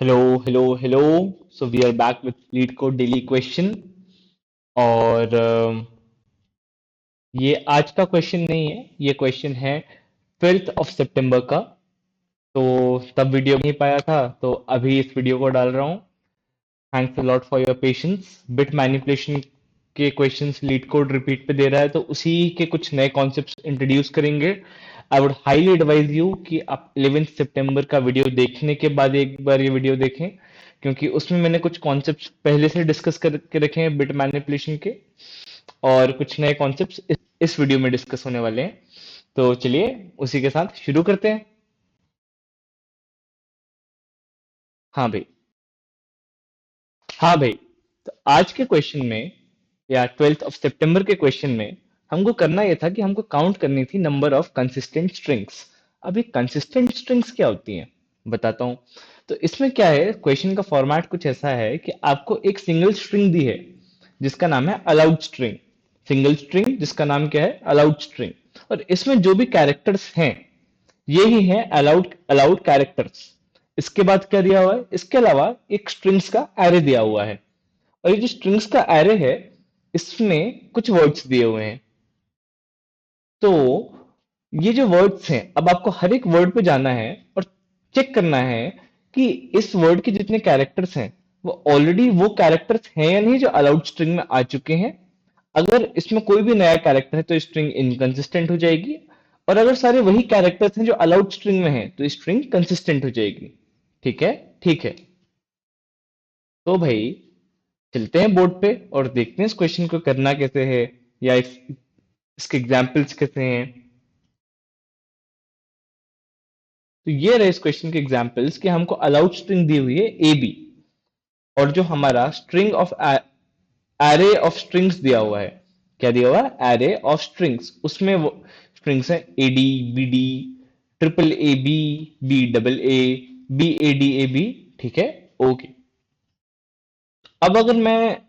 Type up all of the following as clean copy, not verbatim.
Hello hello hello. So we are back with LeetCode daily question. और ये आज का क्वेश्चन नहीं है, ये क्वेश्चन है 12 सितंबर का। तो तब वीडियो नहीं पाया था, तो अभी इस वीडियो को डाल रहा हूँ। Thanks a lot for your patience. Bit manipulation के क्वेश्चंस लीड कोड रिपीट पे दे रहा है, तो उसी के कुछ नए कॉन्सेप्ट्स इंट्रोड्यूस करेंगे। I would highly advise you कि आप 11 सितंबर का वीडियो देखने के बाद एक बार ये वीडियो देखें, क्योंकि उसमें मैंने कुछ कॉन्सेप्ट्स पहले से डिस्कस करके रखे हैं बिट मैनिपुलेशन के, और कुछ नए कॉन्सेप्ट्स इस वीडियो में डिस्कस होने वाले हैं। तो चलिए उसी के साथ शुरू करते हैं। हाँ भाई। हाँ भाई। तो आज के क्वेश्चन में, या 12 सितंबर के क्वेश्चन में, हमको करना यह था कि हमको काउंट करनी थी नंबर ऑफ कंसिस्टेंट स्ट्रिंग्स। अभी कंसिस्टेंट स्ट्रिंग्स क्या होती हैं बताता हूँ। तो इसमें क्या है, क्वेश्चन का फॉर्मेट कुछ ऐसा है कि आपको एक सिंगल स्ट्रिंग दी है जिसका नाम है अलाउड स्ट्रिंग। सिंगल स्ट्रिंग जिसका नाम क्या है, अलाउड स्ट्रिंग। और इसमें जो भी कैरेक्टर्स हैं, ये ही है अलाउड अलाउड कैरेक्टर्स। इसके बाद क्या दिया हुआ है, इसके अलावा एक स्ट्रिंग्स का एरे दिया हुआ है। और ये जो स्ट्रिंग्स का एरे है, इसमें कुछ वर्ड्स दिए हुए हैं। तो ये जो वर्ड्स हैं, अब आपको हर एक वर्ड पे जाना है और चेक करना है कि इस वर्ड के जितने कैरेक्टर्स हैं, वो ऑलरेडी वो कैरेक्टर्स हैं या नहीं जो अलाउड स्ट्रिंग में आ चुके हैं। अगर इसमें कोई भी नया कैरेक्टर है तो स्ट्रिंग इनकंसिस्टेंट हो जाएगी। और अगर सारे वही कैरेक्टर्स हैं जो अलाउड स्ट्रिंग में हैं, तो स्ट्रिंग कंसिस्टेंट हो जाएगी। ठीक है। ठीक है। तो भाई चलते हैं बोर्ड पे और देखते हैं इस क्वेश्चन को करना कैसे है, या इसके एग्जाम्पल्स कैसे हैं। तो ये रहे इस क्वेश्चन के एग्जाम्पल्स कि हमको अलाउड स्ट्रिंग दी हुई है ए बी, और जो हमारा string of array of strings दिया हुआ है। क्या दिया हुआ है, एरे ऑफ स्ट्रिंग्स। उसमें वो स्ट्रिंग्स है a d b d, triple a b, b double a, b A D A b. ठीक है। ओके। अब अगर मैं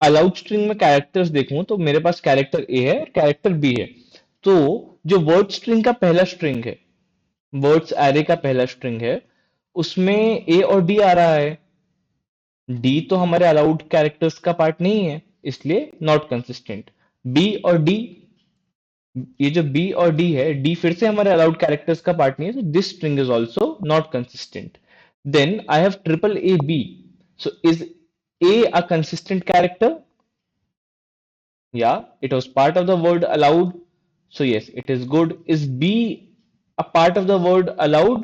अलाउड स्ट्रिंग में कैरेक्टर्स देखूं, तो मेरे पास कैरेक्टर ए है और कैरेक्टर बी है। तो जो वर्ड स्ट्रिंग का पहला स्ट्रिंग है, वर्ड्स एरे का पहला स्ट्रिंग है, उसमें ए और डी आ रहा है। डी तो हमारे अलाउड कैरेक्टर्स का पार्ट नहीं है, इसलिए नॉट कंसिस्टेंट। बी और डी, ये जो बी और डी है, डी फिर से हमारे अलाउड कैरेक्टर्स का पार्ट नहीं है, तो this string is also not consistent. Then I have triple a b. So is a a consistent character? Yeah, it was part of the word allowed. So yes, it is good. Is B a part of the word allowed?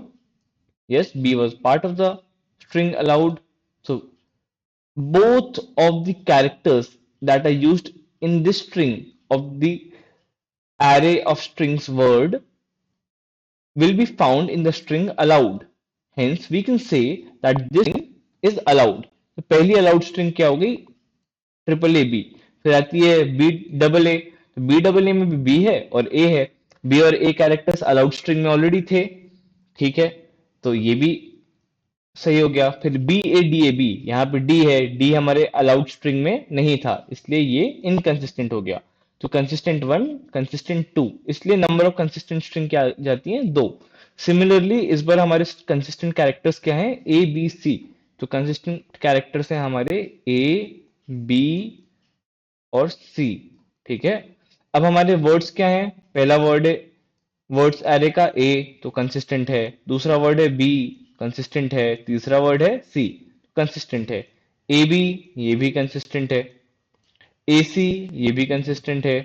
Yes, B was part of the string allowed. So both of the characters that are used in this string of the array of strings word will be found in the string allowed. Hence, we can say that this string is allowed. तो पहली allowed string क्या हो गई, triple a B. फिर आती है B double ए, तो B double ए में भी बी है और ए है। बी और ए कैरेक्टर्स अलाउड स्ट्रिंग में ऑलरेडी थे। ठीक है। तो ये भी सही हो गया। फिर b A D A b, यहाँ पे डी है, डी हमारे अलाउड स्ट्रिंग में नहीं था, इसलिए ये इनकंसिस्टेंट हो गया। तो कंसिस्टेंट वन, कंसिस्टेंट टू, इसलिए नंबर ऑफ कंसिस्टेंट स्ट्रिंग क्या आ जाती है, दो। सिमिलरली इस बार हमारे कंसिस्टेंट कैरेक्टर्स क्या हैं, ए बी सी। तो कंसिस्टेंट कैरेक्टर्स हैं हमारे ए, बी और सी। ठीक है। अब हमारे वर्ड्स क्या हैं, पहला वर्ड है वर्ड्स एरे का ए, तो कंसिस्टेंट है। दूसरा वर्ड है बी, कंसिस्टेंट है। तीसरा वर्ड है सी, कंसिस्टेंट है। ए बी, ये भी कंसिस्टेंट है। ए सी, ये भी कंसिस्टेंट है।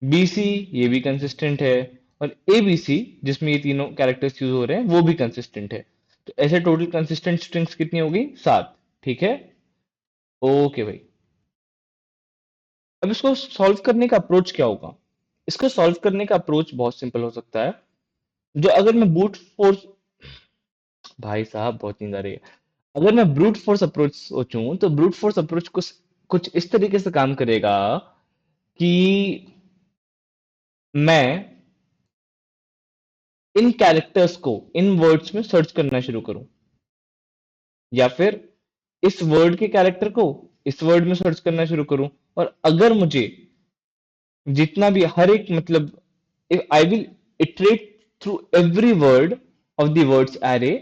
बी सी, ये भी कंसिस्टेंट है। और ए बी सी, जिसमें ये तीनों कैरेक्टर्स यूज हो रहे हैं, वो भी कंसिस्टेंट है। तो ऐसे टोटल कंसिस्टेंट स्ट्रिंग्स कितनी होगी, सात। ठीक है। ओके भाई। अब इसको सॉल्व करने का अप्रोच क्या होगा। इसको सॉल्व करने का अप्रोच बहुत सिंपल हो सकता है। जो अगर मैं ब्रूट फोर्स, भाई साहब बहुत नींद आ रही है। अगर मैं ब्रूट फोर्स अप्रोच सोचूं, तो ब्रूट फोर्स अप्रोच कुछ इस तरीके से काम करेगा कि मैं इन कैरेक्टर्स को इन वर्ड्स में सर्च करना शुरू करूं, या फिर इस वर्ड के कैरेक्टर को इस वर्ड में सर्च करना शुरू करूं। और अगर मुझे जितना भी हर एक मतलब, if I will iterate through every word of the words array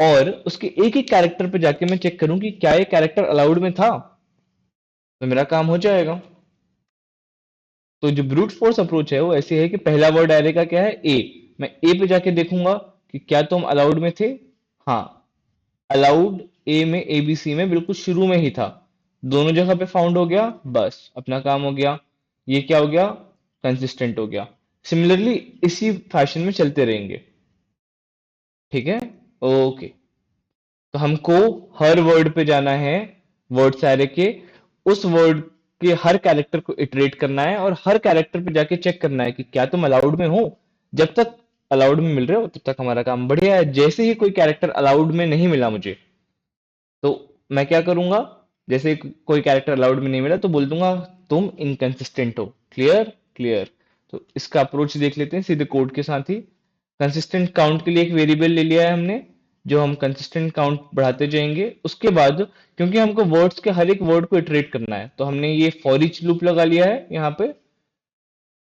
और उसके एक एक कैरेक्टर पे जाके मैं चेक करूं कि क्या ये कैरेक्टर अलाउड में था, तो मेरा काम हो जाएगा। तो जो ब्रूट फोर्स अप्रोच है वो ऐसी है कि पहला वर्ड एरे का क्या है, ए। मैं ए पे जाके देखूंगा कि क्या तुम अलाउड में थे। हाँ, अलाउड ए में, एबीसी में बिल्कुल शुरू में ही था, दोनों जगह पे फाउंड हो गया, बस अपना काम हो गया। ये क्या हो गया, कंसिस्टेंट हो गया। सिमिलरली इसी फैशन में चलते रहेंगे। ठीक है, ओके। तो हमको हर वर्ड पे जाना है, वर्ड सारे के, उस वर्ड के हर कैरेक्टर को इटरेट करना है और हर कैरेक्टर पे जाके चेक करना है कि क्या तुम अलाउड में हो। जब तक अलाउड में मिल रहे हो तब तक हमारा काम बढ़िया है। जैसे ही कोई कैरेक्टर अलाउड में नहीं मिला मुझे, तो मैं क्या करूंगा, जैसे ही कोई कैरेक्टर अलाउड में नहीं मिला तो बोल दूंगा तुम इनकंसिस्टेंट हो। Clear, clear. तो इसका अप्रोच देख लेते हैं सीधे कोड के साथ ही। कंसिस्टेंट काउंट के लिए एक वेरिएबल ले लिया है हमने, जो हम कंसिस्टेंट काउंट बढ़ाते जाएंगे। उसके बाद क्योंकि हमको वर्ड्स के हर एक वर्ड को इटरेट करना है, तो हमने ये फॉर ईच लूप लगा लिया है यहाँ पे,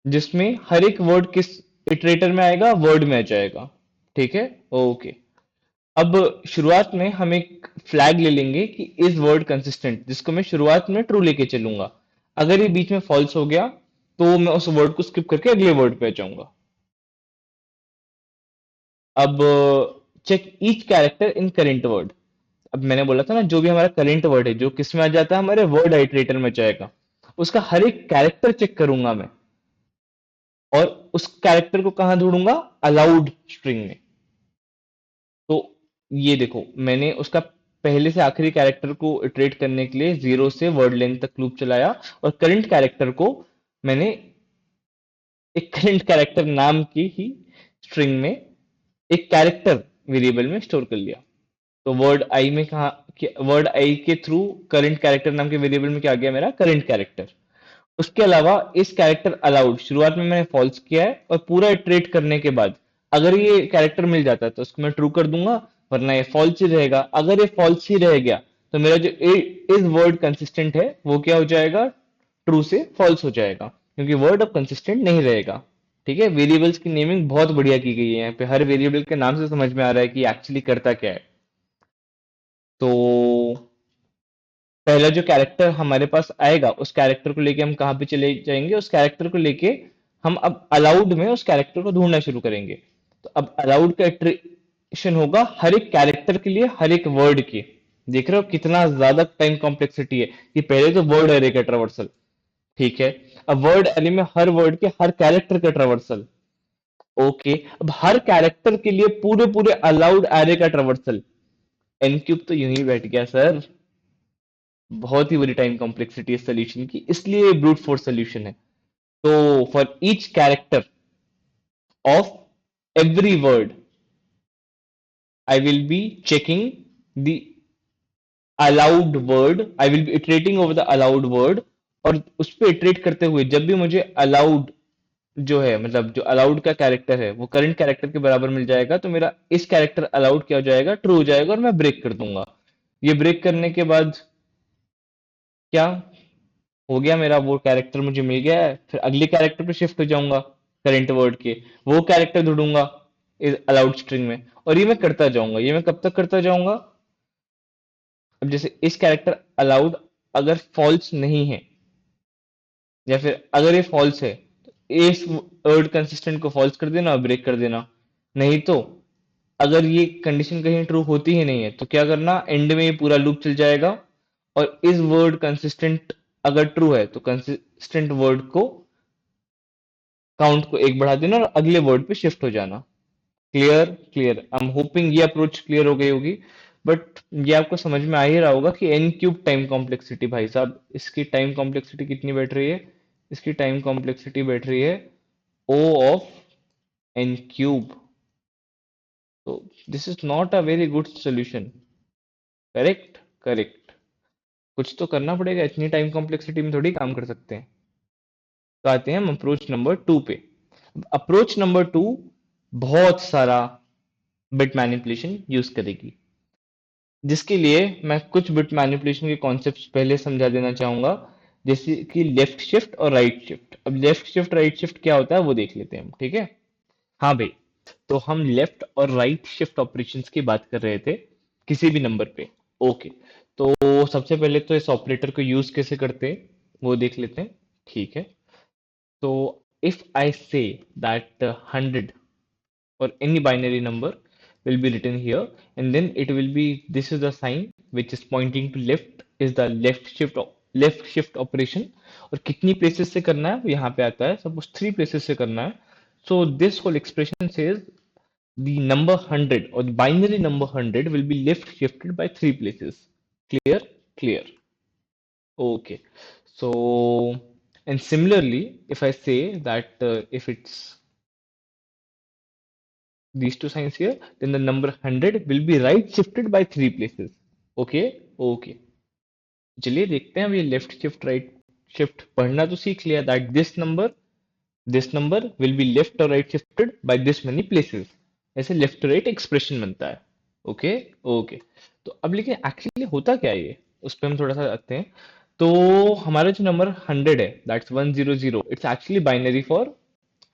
जिसमें हर एक वर्ड किस इटरेटर में आएगा, वर्ड में आ जाएगा। ठीक है, ओके। अब शुरुआत में हम एक फ्लैग ले लेंगे कि इज वर्ड कंसिस्टेंट, जिसको मैं शुरुआत में ट्रू लेके चलूंगा। अगर ये बीच में फॉल्स हो गया तो मैं उस वर्ड को स्किप करके अगले वर्ड पे आ जाऊंगा। अब check each character in current word. अब मैंने बोला था ना, जो भी हमारा करेंट वर्ड है जो किस में आ जाता है, हमारे वर्ड आइटरेटर में जाएगा। उसका हर एक कैरेक्टर चेक करूंगा मैं, और उस कैरेक्टर को कहाँ ढूंढूंगा, अलाउड स्ट्रिंग में। तो ये देखो, मैंने उसका पहले से आखिरी कैरेक्टर को इटरेट करने के लिए 0 से वर्ड लेंथ तक लूप चलाया, और करंट कैरेक्टर को मैंने एक करंट कैरेक्टर नाम की ही स्ट्रिंग में, एक कैरेक्टर वेरिएबल में स्टोर कर लिया। तो वर्ड आई में कहा, वर्ड आई के थ्रू करंट कैरेक्टर नाम के वेरिएबल में क्या आ गया, मेरा करंट कैरेक्टर। उसके अलावा इस कैरेक्टर अलाउड शुरुआत में मैंने फॉल्स किया है, और पूरा इटरेट करने के बाद अगर ये कैरेक्टर मिल जाता है तो उसको मैं ट्रू कर दूंगा, वरना ये फॉल्स ही रहेगा। अगर ये फॉल्स ही रह गया तो मेरा जो इस वर्ड कंसिस्टेंट है वो क्या हो जाएगा, ट्रू से फॉल्स हो जाएगा, क्योंकि वर्ड अब कंसिस्टेंट नहीं रहेगा। ठीक है, वेरिएबल्स की नेमिंग बहुत बढ़िया की गई है यहाँ पे, हर वेरिएबल के नाम से समझ में आ रहा है कि एक्चुअली करता क्या है। तो पहला जो कैरेक्टर हमारे पास आएगा, उस कैरेक्टर को लेके हम कहाँ पे चले जाएंगे, उस कैरेक्टर को लेके हम अब अलाउड में उस कैरेक्टर को ढूंढना शुरू करेंगे। तो अब अलाउड का इटरेशन होगा हर एक कैरेक्टर के लिए, हर एक वर्ड के। देख रहे हो कितना ज्यादा टाइम कॉम्प्लेक्सिटी है, कि पहले तो वर्ड एरे का ट्रावर्सल, ठीक है, अब वर्ड एरे में हर वर्ड के हर कैरेक्टर का ट्रावर्सल, ओके, अब हर कैरेक्टर के लिए पूरे पूरे अलाउड एरे का ट्रावर्सल। एन क्यूब तो यूं ही बैठ गया सर। बहुत ही बड़ी टाइम कॉम्प्लेक्सिटी है सोल्यूशन की, इसलिए ब्रूट फोर्स सोल्यूशन है। तो for each character of every word I will be checking the allowed word, I will be iterating over the allowed word, और उस पर इटरेट करते हुए जब भी मुझे अलाउड जो है, मतलब जो अलाउड का कैरेक्टर है वो करंट कैरेक्टर के बराबर मिल जाएगा, तो मेरा इस कैरेक्टर अलाउड क्या हो जाएगा, ट्रू हो जाएगा, और मैं ब्रेक कर दूंगा। ये ब्रेक करने के बाद क्या हो गया, मेरा वो कैरेक्टर मुझे मिल गया है, फिर अगले कैरेक्टर पे शिफ्ट हो जाऊंगा, करेंट वर्ड के वो कैरेक्टर ढूंढूंगा इस अलाउड स्ट्रिंग में, और ये मैं करता जाऊंगा। ये मैं कब तक करता जाऊंगा, अब जैसे इस कैरेक्टर अलाउड अगर फॉल्स नहीं है, या फिर अगर ये फॉल्स है तो इस वर्ड कंसिस्टेंट को फॉल्स कर देना और ब्रेक कर देना। नहीं तो अगर ये कंडीशन कहीं ट्रू होती ही नहीं है तो क्या करना, एंड में ये पूरा लूप चल जाएगा, और इस वर्ड कंसिस्टेंट अगर ट्रू है तो कंसिस्टेंट वर्ड को काउंट को एक बढ़ा देना और अगले वर्ड पे शिफ्ट हो जाना। Clear, clear. I am hoping ये अप्रोच क्लियर हो गई होगी। बट ये आपको समझ में आ ही रहा होगा कि एन क्यूब टाइम कॉम्प्लेक्सिटी, भाई साहब इसकी टाइम कॉम्प्लेक्सिटी कितनी बैठ रही है, इसकी टाइम कॉम्प्लेक्सिटी बैठ रही है ओ ऑफ एन क्यूब। तो this is not a very good solution. Correct, correct. कुछ तो करना पड़ेगा, इतनी टाइम कॉम्प्लेक्सिटी में थोड़ी काम कर सकते हैं। तो आते हैं हम अप्रोच नंबर 2 पे। अप्रोच नंबर 2 बहुत सारा बिट मैनिपुलेशन यूज करेगी, जिसके लिए मैं कुछ बिट मैनिपुलेशन के कॉन्सेप्ट्स पहले समझा देना चाहूंगा, जैसे कि लेफ्ट शिफ्ट और राइट शिफ्ट। अब लेफ्ट शिफ्ट राइट शिफ्ट क्या होता है वो देख लेते हैं हम, ठीक है। हाँ भाई, तो हम लेफ्ट और राइट शिफ्ट ऑपरेशंस की बात कर रहे थे किसी भी नंबर पे। ओके, तो सबसे पहले तो इस ऑपरेटर को यूज कैसे करते हैं वो देख लेते हैं। ठीक है, तो if I say that 100 or any binary number will be written here, and then it will be, this is the sign which is pointing to left, is the left shift operation। और कितनी places से करना है वो यहाँ पे आता है, सपोज 3 प्लेसेस से करना है। So this whole expression says the number 100 or the binary number 100 will be left shifted by 3 places। Clear? Clear. Okay, so and similarly if I say that if it's these two signs here, then the number 100 will be right shifted by 3 places। Okay, okay, चलिए देखते हैं। अब ये left shift right shift पढ़ना तो सीख लिया, that this number will be left और right shifted by this many places. ऐसे लेफ्ट टू राइट एक्सप्रेशन बनता है। ओके, ओके, तो अब लेकिन एक्चुअली होता क्या है ये, उस पर हम थोड़ा सा आते हैं। तो हमारा जो नंबर 100 है, that's 100, it's actually binary for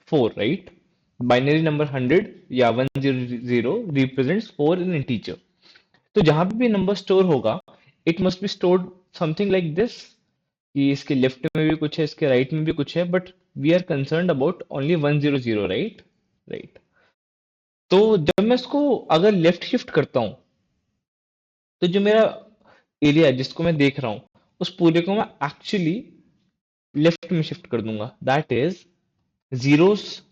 4, right? Binary number 100 या 100 रिप्रेजेंट्स 4 इन इंटीजर। तो जहां पे भी नंबर स्टोर होगा, it must be stored something like this, कि इसके लेफ्ट में भी कुछ है, इसके राइट में भी कुछ है, but we are concerned about only 100, right? Right. तो जब मैं इसको अगर लेफ्ट शिफ्ट करता हूं, तो जो मेरा एरिया जिसको मैं देख रहा हूं, उस पूरे को मैं एक्चुअली लेफ्ट में शिफ्ट कर दूंगा। दैट इज जीरोस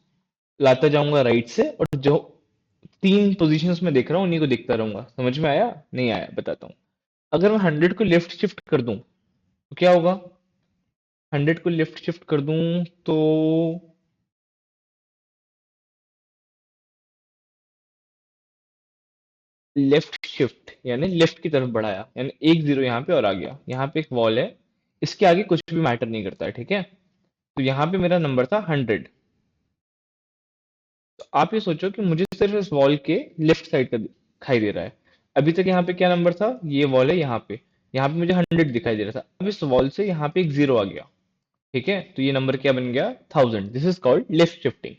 लाता जाऊंगा राइट से, और जो 3 पोजीशंस में देख रहा हूँ उन्हीं को देखता रहूंगा। समझ में आया? नहीं आया? बताता हूँ। अगर मैं 100 को लेफ्ट शिफ्ट कर दूं तो क्या होगा? 100 को लेफ्ट शिफ्ट कर दूं तो लेफ्ट शिफ्ट यानी लेफ्ट की तरफ बढ़ाया, यानी एक जीरो यहाँ पे और आ गया। यहाँ पे एक वॉल है, इसके आगे कुछ भी मैटर नहीं करता है, ठीक है? तो यहाँ पे मेरा नंबर था 100। तो आप ये सोचो कि मुझे सिर्फ इस वॉल के लेफ्ट साइड का दिखाई दे रहा है। अभी तक यहाँ पे क्या नंबर था? ये वॉल है यहाँ पे। यहाँ पे मुझे 100 दिखाई दे रहा था। अब इस वॉल से यहाँ पे एक जीरो आ गया, ठीक है? तो ये नंबर क्या बन गया? 1000। This is called left shifting.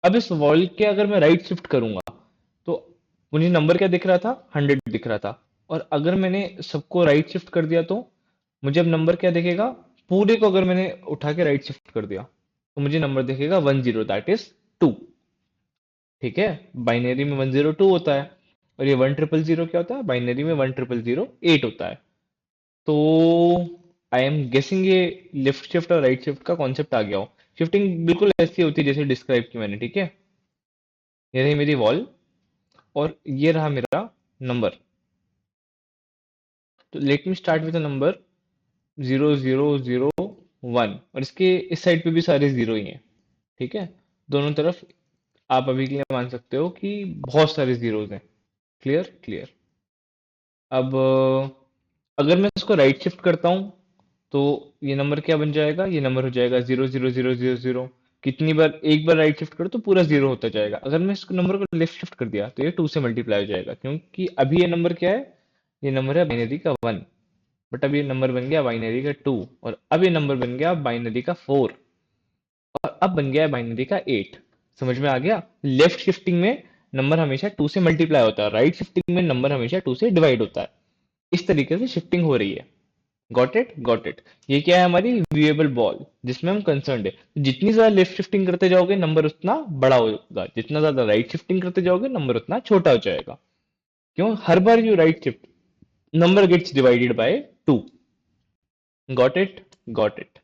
अब इस वॉल के अगर मैं राइट शिफ्ट करूंगा, तो मुझे नंबर क्या दिख रहा था? 100 दिख रहा था। और अगर मैंने सबको राइट शिफ्ट कर दिया, तो मुझे अब नंबर क्या दिखेगा? पूरे को अगर मैंने उठा के राइट शिफ्ट कर दिया, तो मुझे नंबर दिखेगा 10, दैट इज 2। ठीक है, बाइनरी में 102 होता है। और ये 1000 क्या होता है? बाइनरी में 1008 होता है। तो आई एम गेसिंग ये लेफ्ट शिफ्ट और राइट शिफ्ट का कॉन्सेप्ट आ गया हो। शिफ्टिंग बिल्कुल ऐसी होती है जैसे डिस्क्राइब की मैंने, ठीक है? ये रही मेरी वॉल, और ये रहा मेरा नंबर। तो let me start with number 0001, और इसके इस साइड पे भी सारे जीरो ही हैं, ठीक है? दोनों तरफ आप अभी के लिए मान सकते हो कि बहुत सारे जीरोज हैं। क्लियर? क्लियर। अब अगर मैं इसको राइट शिफ्ट करता हूँ, तो ये नंबर क्या बन जाएगा? ये नंबर हो जाएगा 00000। कितनी बार? एक बार राइट शिफ्ट करो तो पूरा जीरो होता जाएगा। अगर मैं इस नंबर को लेफ्ट शिफ्ट कर दिया, तो ये 2 से मल्टीप्लाई हो जाएगा, क्योंकि अभी ये नंबर क्या है? ये नंबर है बाइनरी का 1, बट अब ये नंबर बन गया बाइनरी का 2, और अब ये नंबर बन गया बाइनरी का 4, और अब बन गया है बाइनरी का 8। समझ में आ गया? लेफ्ट शिफ्टिंग में नंबर हमेशा 2 से मल्टीप्लाई होता है, राइट शिफ्टिंग में नंबर हमेशा 2 से डिवाइड होता है। इस तरीके से शिफ्टिंग हो रही है। Got it? Got it. ये क्या है? हमारी व्यूएबल बॉल, जिसमें हम कंसर्न है। जितनी ज्यादा लेफ्ट शिफ्टिंग करते जाओगे नंबर उतना बड़ा होगा, जितना ज्यादा राइट शिफ्टिंग करते जाओगे नंबर उतना छोटा हो जाएगा। क्यों? हर बार you right shift, number gets divided by 2। Got it? Got it.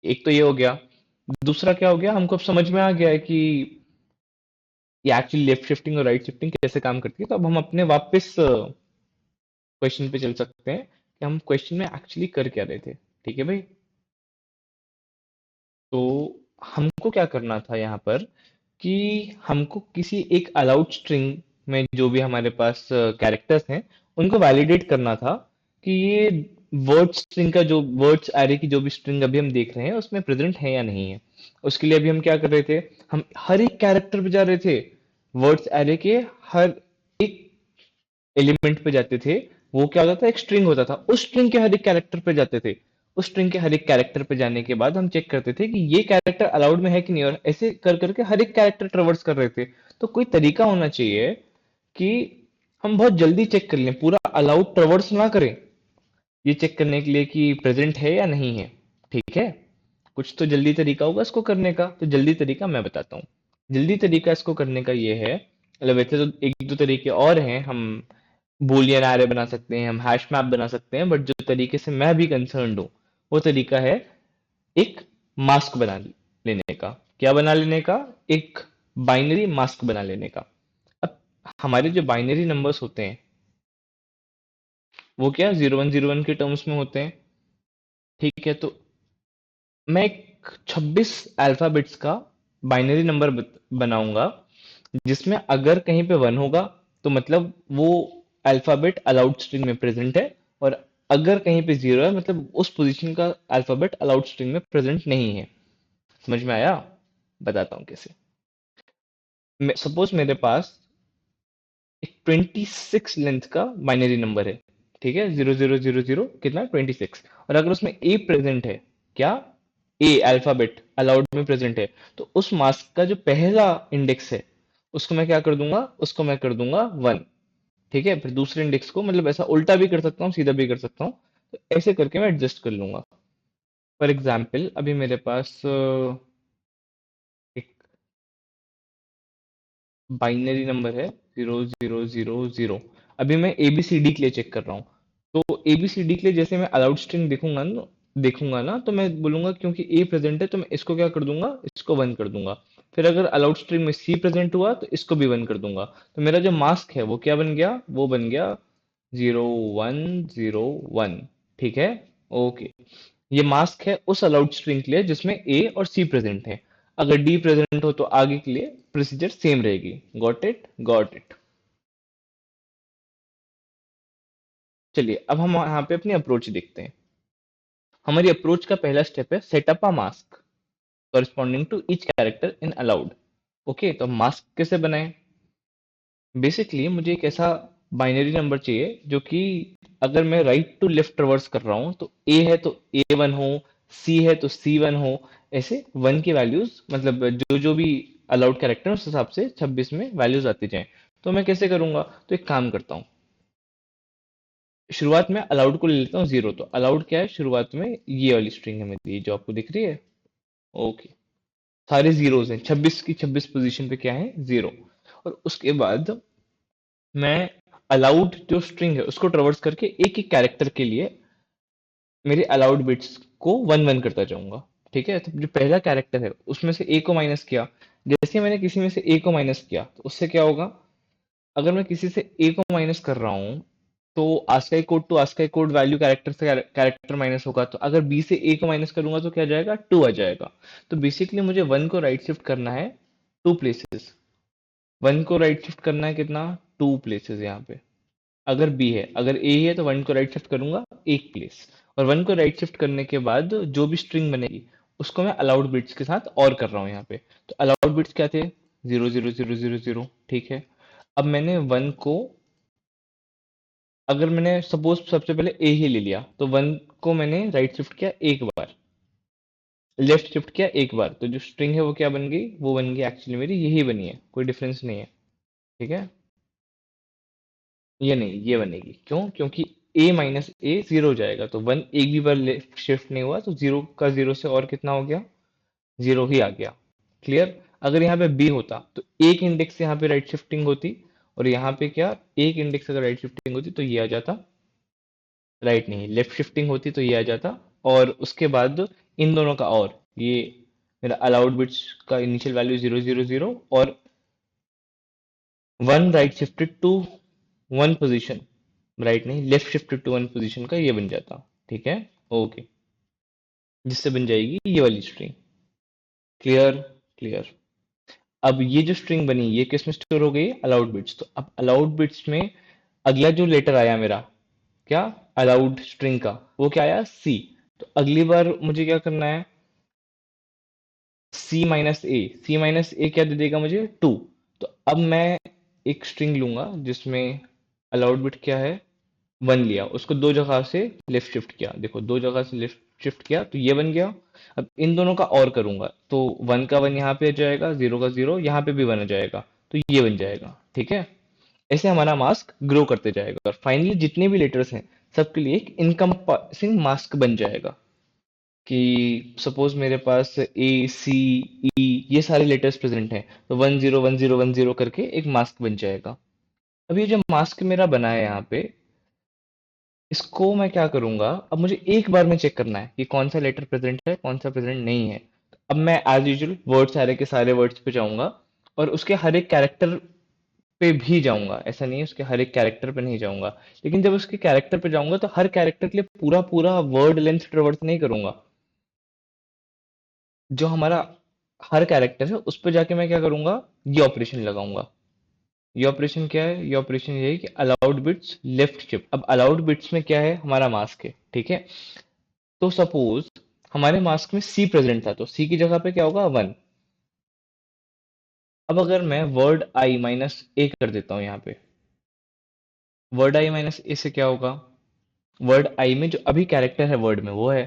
एक तो ये हो गया। दूसरा क्या हो गया? हमको अब समझ में आ गया है कि ये एक्चुअली लेफ्ट शिफ्टिंग और राइट शिफ्टिंग कैसे काम करती है। तो अब हम अपने वापस क्वेश्चन पे चल सकते हैं कि हम क्वेश्चन में एक्चुअली कर क्या रहे थे। ठीक है भाई? तो हमको क्या करना था यहाँ पर, कि हमको किसी एक अलाउड स्ट्रिंग में जो भी हमारे पास कैरेक्टर्स हैं, उनको वैलिडेट करना था कि ये वर्ड स्ट्रिंग का, जो वर्ड्स एरे की जो भी स्ट्रिंग अभी हम देख रहे हैं उसमें प्रेजेंट है या नहीं है। उसके लिए अभी हम क्या कर रहे थे? हम हर एक कैरेक्टर पे जा रहे थे, वर्ड्स एरे के हर एक एलिमेंट पे जाते थे। वो क्या होता था? एक स्ट्रिंग होता था, उस स्ट्रिंग के हर एक कैरेक्टर पे जाते थे, उस स्ट्रिंग के हर एक कैरेक्टर पे जाने के बाद हम चेक करते थे कि ये कैरेक्टर अलाउड में है कि नहीं, और ऐसे कर करके हर एक कैरेक्टर ट्रेवर्स कर रहे थे। तो कोई तरीका होना चाहिए कि हम बहुत जल्दी चेक कर लें, पूरा अलाउड ट्रेवर्स ना करें, ये चेक करने के लिए कि प्रेजेंट है या नहीं है। ठीक है, कुछ तो जल्दी तरीका होगा इसको करने का, तो जल्दी तरीका मैं बताता हूँ। जल्दी तरीका इसको करने का ये है, मतलब वैसे तो एक दो तरीके और हैं, हम बूलियन एरे बना सकते हैं, हम हैश मैप बना सकते हैं, बट जो तरीके से मैं भी कंसर्न्ड हूँ वो तरीका है एक मास्क बना लेने का। क्या बना लेने का? एक बाइनरी मास्क बना लेने का। अब हमारे जो बाइनरी नंबर्स होते हैं वो क्या 0101 के टर्म्स में होते हैं। ठीक है, तो मैं एक 26 अल्फाबेट्स का बाइनरी नंबर बनाऊंगा, जिसमें अगर कहीं पे 1 होगा तो मतलब वो अल्फाबेट अलाउड स्ट्रिंग में प्रेजेंट है, और अगर कहीं पे 0 है मतलब उस पोजीशन का अल्फाबेट अलाउड स्ट्रिंग में प्रेजेंट नहीं है। समझ में आया? बताता हूँ कैसे। सपोज मेरे पास एक 26 लेंथ का बाइनरी नंबर है। ठीक है, 0000 कितना 26, और अगर उसमें ए प्रेजेंट है, क्या ए अल्फाबेट अलाउड में प्रेजेंट है, तो उस मास्क का जो पहला इंडेक्स है उसको मैं क्या कर दूंगा, उसको मैं कर दूंगा 1। ठीक है, फिर दूसरे इंडेक्स को, मतलब ऐसा उल्टा भी कर सकता हूँ, सीधा भी कर सकता हूँ, तो ऐसे करके मैं एडजस्ट कर लूंगा। फॉर एग्जाम्पल अभी मेरे पास एक बाइनरी नंबर है 0000। अभी मैं एबीसीडी के लिए चेक कर रहा हूँ, तो एबीसीडी के लिए जैसे मैं अलाउड स्ट्रिंग देखूंगा ना तो मैं बोलूंगा क्योंकि ए प्रेजेंट है तो मैं इसको क्या कर दूंगा, इसको 1 कर दूंगा। फिर अगर अलाउड स्ट्रिंग में सी प्रेजेंट हुआ तो इसको भी 1 कर दूंगा। तो मेरा जो मास्क है वो क्या बन गया, वो बन गया 0101। ठीक है, ओके। ये मास्क है उस अलाउड स्ट्रिंग के लिए जिसमें ए और सी प्रेजेंट है। अगर डी प्रेजेंट हो तो आगे के लिए प्रोसीजर सेम रहेगी। Got it, got it. चलिए अब हम यहाँ पे अपनी अप्रोच देखते हैं। हमारी अप्रोच का पहला स्टेप है setup a mask corresponding to each character in allowed. Okay, तो मास्क कैसे बनाएं? बेसिकली मुझे एक ऐसा बाइनरी नंबर चाहिए जो कि अगर मैं राइट टू लेफ्ट ट्रेवर्स कर रहा हूँ तो ए है तो A1 हो, सी है तो C1 हो, ऐसे 1 की वैल्यूज, मतलब जो जो भी अलाउड कैरेक्टर उस हिसाब से 26 में वैल्यूज आती जाएं। तो मैं कैसे करूंगा, तो एक काम करता हूँ, शुरुआत में अलाउड को ले लेता हूँ 0। तो अलाउड क्या है, शुरुआत में ये वाली स्ट्रिंग है मेरी, जो आपको दिख रही है। ओके, सारे जीरोज हैं, 26 की 26 पोजीशन पे क्या है, 0। और उसके बाद मैं अलाउड जो स्ट्रिंग है उसको ट्रेवर्स करके एक एक कैरेक्टर के लिए मेरे अलाउड बिट्स को 1 1 करता जाऊंगा। ठीक है, तो जो पहला कैरेक्टर है उसमें से ए को माइनस किया। जैसे ही मैंने किसी में से ए को माइनस किया तो उससे क्या होगा, अगर मैं किसी से ए को माइनस कर रहा हूँ तो ASCII code to ASCII code value character से कैरेक्टर माइनस होगा। तो अगर बी से ए को माइनस करूंगा तो क्या आ जाएगा, 2 आ जाएगा। तो बेसिकली मुझे 1 को राइट शिफ्ट करना है 2 प्लेसेस। 1 को राइट शिफ्ट करना है कितना, 2 प्लेसेस यहाँ पे। अगर बी है, अगर ए है तो 1 को राइट शिफ्ट करूंगा 1 प्लेस। और 1 को राइट शिफ्ट करने के बाद जो भी स्ट्रिंग बनेगी उसको मैं अलाउड बिट्स के साथ और कर रहा हूँ यहाँ पे। तो अलाउड बिट्स क्या थे, 0 0 0 0 0। ठीक है, अब मैंने 1 को, अगर मैंने सपोज सबसे पहले ए ही ले लिया तो 1 को मैंने राइट शिफ्ट किया एक बार, लेफ्ट शिफ्ट किया एक बार, तो जो स्ट्रिंग है वो क्या बन गई, वो बन गई एक्चुअली मेरी यही बनी है, कोई डिफरेंस नहीं है। ठीक है, ये नहीं, ये बनेगी, क्यों, क्योंकि a माइनस ए 0 हो जाएगा, तो 1 एक भी बार लेफ्ट शिफ्ट नहीं हुआ तो 0 का 0 से और कितना हो गया, 0 ही आ गया। क्लियर? अगर यहाँ पे b होता तो एक इंडेक्स यहाँ पे राइट शिफ्टिंग होती, और यहाँ पे क्या, एक इंडेक्स अगर राइट शिफ्टिंग होती तो ये आ जाता, राइट नहीं लेफ्ट शिफ्टिंग होती तो ये आ जाता। और उसके बाद इन दोनों का, और ये मेरा अलाउड बिट्स का इनिशियल वैल्यू 0 0 0, और 1 right shifted to 1 position, right नहीं लेफ्ट शिफ्टेड टू 1 पोजीशन का ये बन जाता। ठीक है, ओके, जिससे बन जाएगी ये वाली स्ट्रिंग। क्लियर? क्लियर। अब ये जो स्ट्रिंग बनी ये किस में स्टोर हो गई, अलाउड बिट्स। तो अब अलाउड बिट्स में अगला जो लेटर आया मेरा, क्या, अलाउड स्ट्रिंग का, वो क्या आया, सी। तो अगली बार मुझे क्या करना है, सी माइनस ए, सी माइनस ए क्या दे देगा मुझे, 2। तो अब मैं एक स्ट्रिंग लूंगा जिसमें अलाउड बिट क्या है, 1 लिया, उसको दो जगह से लेफ्ट शिफ्ट किया, देखो दो जगह से लेफ्ट शिफ्ट किया तो ये बन गया। अब इन दोनों का और करूंगा तो 1 का 1 यहाँ पे आ जाएगा, 0 का 0 यहाँ पे भी 1 आ जाएगा, तो ये बन जाएगा। ठीक है, ऐसे हमारा मास्क ग्रो करते जाएगा और फाइनली जितने भी लेटर्स हैं सबके लिए एक इनकम्पासिंग मास्क बन जाएगा। कि सपोज मेरे पास ए सी ई ये सारे लेटर्स प्रेजेंट हैं, तो 101010 करके एक मास्क बन जाएगा। अब ये जो मास्क मेरा बना है यहाँ पे, इसको मैं क्या करूंगा, अब मुझे एक बार में चेक करना है कि कौन सा लेटर प्रेजेंट है कौन सा प्रेजेंट नहीं है। अब मैं एज यूजुअल वर्ड सारे के सारे वर्ड्स पे जाऊंगा और उसके हर एक कैरेक्टर पे भी जाऊंगा, ऐसा नहीं है उसके हर एक कैरेक्टर पे नहीं जाऊंगा। लेकिन जब उसके कैरेक्टर पे जाऊंगा तो हर कैरेक्टर के लिए पूरा पूरा वर्ड लेंथ ट्रेवर्स नहीं करूंगा। जो हमारा हर कैरेक्टर है उस पर जाके मैं क्या करूंगा, ये ऑपरेशन लगाऊंगा। ये ऑपरेशन क्या है, ये ऑपरेशन ये है कि अलाउड बिट्स लेफ्ट शिफ्ट। अब अलाउड बिट्स में क्या है, हमारा मास्क है, ठीक है। तो सपोज हमारे मास्क में सी प्रेजेंट था तो सी की जगह पे क्या होगा, 1। अब अगर मैं वर्ड आई माइनस ए कर देता हूँ यहाँ पे, वर्ड आई माइनस ए से क्या होगा, वर्ड आई में जो अभी कैरेक्टर है वर्ड में वो है।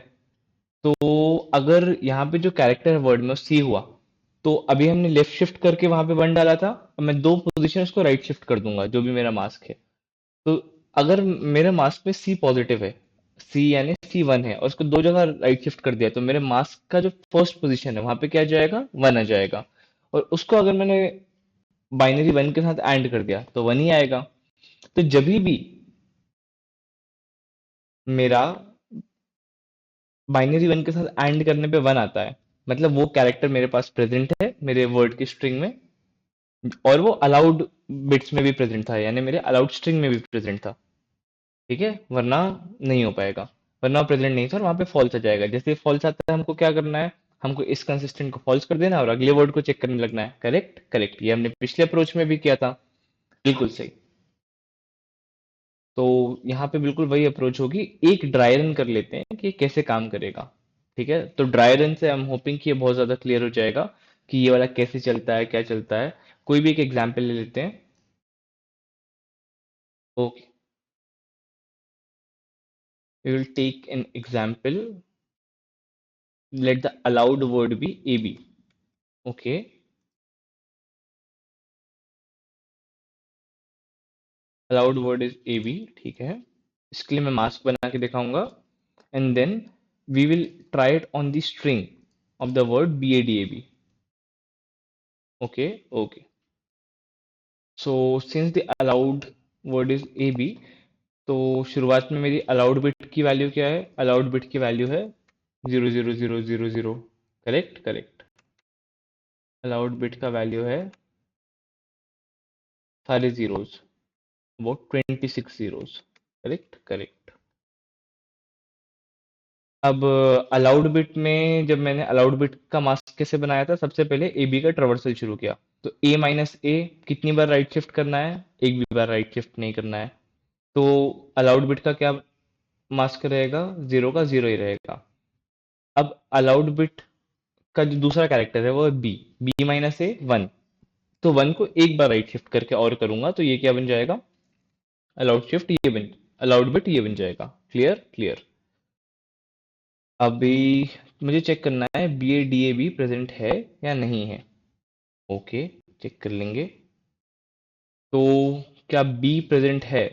तो अगर यहाँ पे जो कैरेक्टर है वर्ड में सी हुआ, तो अभी हमने लेफ्ट शिफ्ट करके वहां पे वन डाला था, अब मैं दो पोजीशन उसको राइट शिफ्ट कर दूंगा जो भी मेरा मास्क है। तो अगर मेरे मास्क में सी पॉजिटिव है, सी यानी C1 है और उसको दो जगह राइट शिफ्ट कर दिया, तो मेरे मास्क का जो फर्स्ट पोजीशन है वहां पे क्या आ जाएगा, 1 आ जाएगा। और उसको अगर मैंने बाइनरी 1 के साथ एंड कर दिया तो 1 ही आएगा। तो जब भी मेरा बाइनरी 1 के साथ एंड करने पे 1 आता है, मतलब वो कैरेक्टर मेरे पास प्रेजेंट है मेरे वर्ड की स्ट्रिंग में, और वो अलाउड बिट्स में भी प्रेजेंट था, यानी मेरे अलाउड स्ट्रिंग में भी प्रेजेंट था। ठीक है, वरना नहीं हो पाएगा। वरना प्रेजेंट नहीं था और वहां पे फॉल्स आ जाएगा। जैसे फॉल्स आता है हमको क्या करना है, हमको इस कंसिस्टेंट को फॉल्स कर देना है और अगले वर्ड को चेक करने लगना है। करेक्ट करेक्ट, ये हमने पिछले अप्रोच में भी किया था। बिल्कुल सही। तो यहाँ पे बिल्कुल वही अप्रोच होगी। एक ड्राई रन कर लेते हैं कि ये कैसे काम करेगा। ठीक है, तो ड्राई रन से आई एम होपिंग कि ये बहुत ज्यादा क्लियर हो जाएगा कि ये वाला कैसे चलता है क्या चलता है। कोई भी एक एग्जाम्पल ले लेते हैं। Okay, we will take an example. Let the allowed word be AB. Okay, allowed word is AB. ठीक है, इसके लिए मैं मास्क बना के दिखाऊंगा and then we will try it on the string of the word BADAB. Okay, okay. So since the allowed word is AB, तो शुरुआत में मेरी अलाउड बिट की वैल्यू क्या है, अलाउड बिट की वैल्यू है 00000। करेक्ट करेक्ट, अलाउड बिट का वैल्यू है सारे जीरोज, वो 26 जीरोस। Correct correct. अब अलाउड बिट में जब मैंने अलाउड बिट का मास्क कैसे बनाया था, सबसे पहले ए बी का ट्रावर्सल शुरू किया। तो ए माइनस ए कितनी बार राइट शिफ्ट करना है, एक भी बार राइट शिफ्ट नहीं करना है। तो अलाउड बिट का क्या मास्क रहेगा, जीरो का जीरो ही रहेगा। अब अलाउड बिट का जो दूसरा कैरेक्टर है वो है बी, बी माइनस ए 1। तो 1 को एक बार राइट शिफ्ट करके और करूंगा तो ये क्या बन जाएगा, अलाउड शिफ्ट ये बन, अलाउड बिट ये बन जाएगा। Clear clear. अभी मुझे चेक करना है B A D A B present है या नहीं है। ओके, चेक कर लेंगे। तो क्या बी प्रेजेंट है,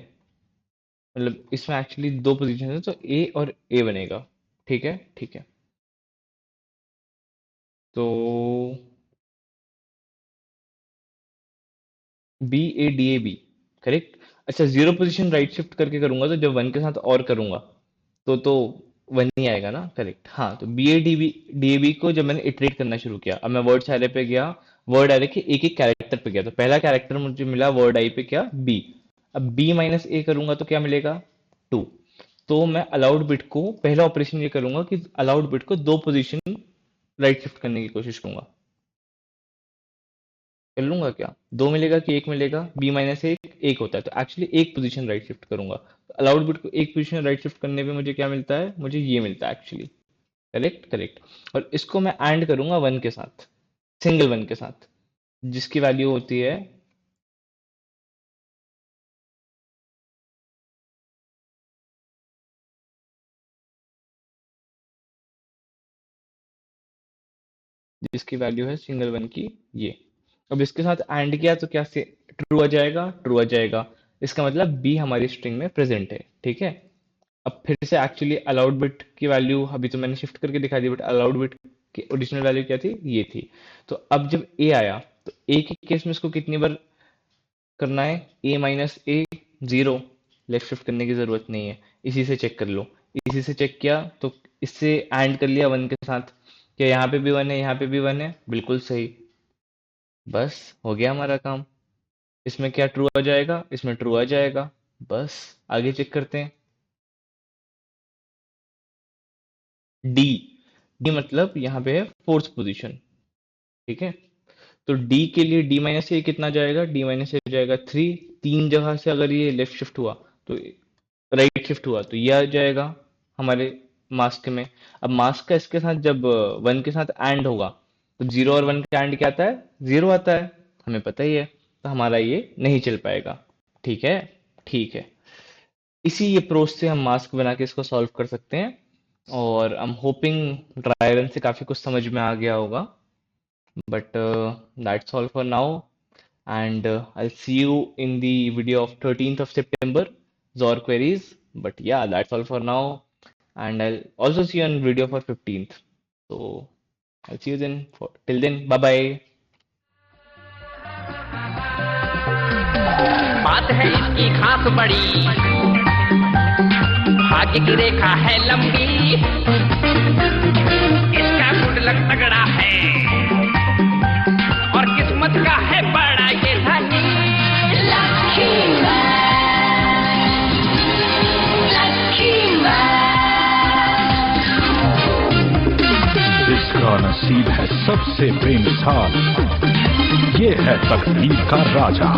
मतलब इसमें एक्चुअली दो पोजीशन है तो ए और ए बनेगा। ठीक है ठीक है। तो B A D A B, correct. अच्छा, जीरो पोजीशन राइट शिफ्ट करके करूंगा तो जब 1 के साथ और करूंगा तो 1 ही आएगा ना। करेक्ट, हाँ। तो B A D A B को जब मैंने इटरेट करना शुरू किया, अब मैं वर्ड एरे पे गया, वर्ड एरे के एक एक कैरेक्टर पे गया, तो पहला कैरेक्टर मुझे मिला वर्ड आई पे क्या, बी। अब बी माइनस ए करूंगा तो क्या मिलेगा, 2। तो मैं अलाउड बिट को पहला ऑपरेशन ये करूंगा कि अलाउड बिट को दो पोजीशन राइट शिफ्ट करने की कोशिश करूंगा। कर लूंगा क्या, दो मिलेगा कि एक मिलेगा, बी माइनस एक होता है तो एक्चुअली एक पोजीशन राइट शिफ्ट करूंगा। तो अलाउड बिट को एक पोजीशन राइट शिफ्ट करने पे मुझे क्या मिलता है, मुझे ये मिलता है एक्चुअली। Correct correct. और इसको मैं एंड करूंगा 1 के साथ, सिंगल 1 के साथ, जिसकी वैल्यू होती है जिसकी वैल्यू है सिंगल वन की ये। अब इसके साथ एंड किया तो क्या से ट्रू आ जाएगा, ट्रू आ जाएगा। इसका मतलब बी हमारी स्ट्रिंग में प्रेजेंट है, ठीक है। अब फिर से एक्चुअली अलाउड बिट की वैल्यू अभी तो मैंने शिफ्ट करके दिखा दी, बट अलाउड बिट की ओरिजिनल वैल्यू क्या थी, ये थी। तो अब जब ए आया तो ए के केस में इसको कितनी बार करना है, ए माइनस ए जीरो, लेफ्ट शिफ्ट करने की जरूरत नहीं है, इसी से चेक कर लो। इसी से चेक किया तो इससे एंड कर लिया वन के साथ, क्या यहाँ पे भी वन है, यहाँ पे भी वन है, बिल्कुल सही। बस हो गया हमारा काम। इसमें क्या ट्रू आ जाएगा, इसमें ट्रू आ जाएगा। बस आगे चेक करते हैं। डी, डी मतलब यहाँ पे है फोर्थ पोजीशन, ठीक है। तो डी के लिए डी माइनस ए कितना जाएगा, डी माइनस ए जाएगा थ्री। तीन जगह से अगर ये लेफ्ट शिफ्ट हुआ तो राइट शिफ्ट हुआ तो ये आ जाएगा हमारे मास्क में। अब मास्क का इसके साथ जब वन के साथ एंड होगा तो जीरो और वन का एंड क्या आता है, जीरो आता है, हमें पता ही है। तो हमारा ये नहीं चल पाएगा, ठीक है। ठीक है, इसी अप्रोच से हम मास्क बना के इसको सॉल्व कर सकते हैं। और I am hoping dry run से काफी कुछ समझ में आ गया होगा। But that's all for now. And I'll see you in the video of 13th of September, Zor queries. But yeah, that's all for now. And I'll also see you on video for 15th. So I'll see you then. Till then, bye bye. बात है इसकी खास बड़ी, भाग्य की रेखा है लंबी, इसका गुड लक तगड़ा है और किस्मत का है बड़ा ये धनी। लकी इसका नसीब है सबसे बेमिसाल, ये है तकदीर का राजा।